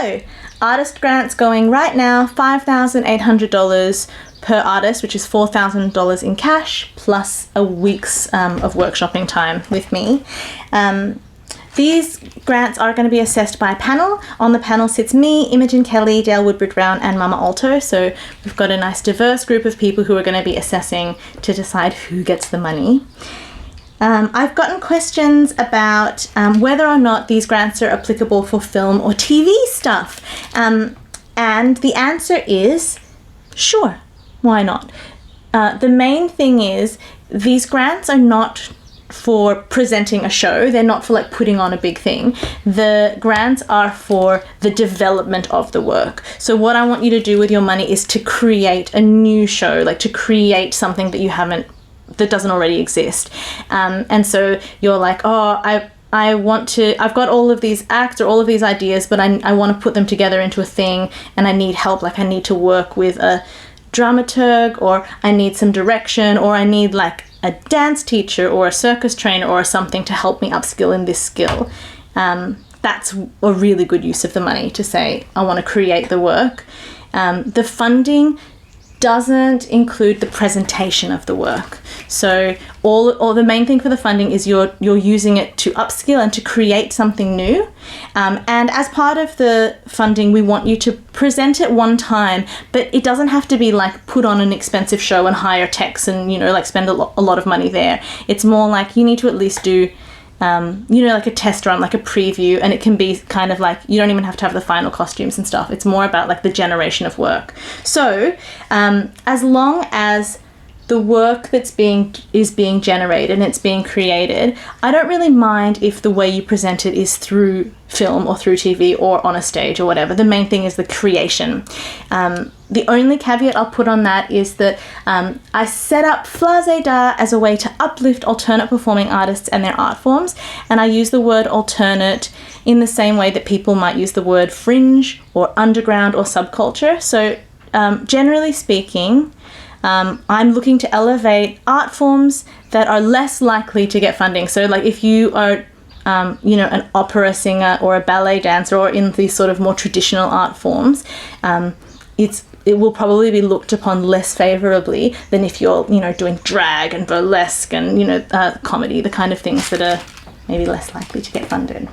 So, artist grants going right now, $5,800 per artist, which is $4,000 in cash, plus a week's of workshopping time with me. These grants are going to be assessed by a panel. On the panel sits me, Imogen Kelly, Dale Woodbridge-Brown, and Mama Alto. So we've got a nice diverse group of people who are going to be assessing to decide who gets the money. I've gotten questions about whether or not these grants are applicable for film or TV stuff. And the answer is sure, why not? The main thing is these grants are not for presenting a show. They're not for like putting on a big thing. The grants are for the development of the work. So what I want you to do with your money is to create a new show, like to create something that doesn't already exist. And so you're like, oh, I've got all of these acts or all of these ideas, but I want to put them together into a thing, and I need help. Like I need to work with a dramaturg, or I need some direction, or I need like a dance teacher or a circus trainer or something to help me upskill in this skill. That's a really good use of the money, to say I want to create the work. The funding doesn't include the presentation of the work. So all the main thing for the funding is you're using it to upskill and to create something new. And as part of the funding, we want you to present it one time, but it doesn't have to be like put on an expensive show and hire techs and, like spend a lot of money there. It's more like you need to at least do like a test run, like a preview, and it can be kind of like, you don't even have to have the final costumes and stuff. It's more about like the generation of work. So as long as the work is being generated and it's being created, I don't really mind if the way you present it is through film or through TV or on a stage or whatever. The main thing is the creation. The only caveat I'll put on that is that I set up Flage d'Art as a way to uplift alternate performing artists and their art forms, and I use the word alternate in the same way that people might use the word fringe or underground or subculture. So generally speaking, I'm looking to elevate art forms that are less likely to get funding. So like if you are an opera singer or a ballet dancer or in these sort of more traditional art forms, it will probably be looked upon less favorably than if you're, doing drag and burlesque and, comedy, the kind of things that are maybe less likely to get funded.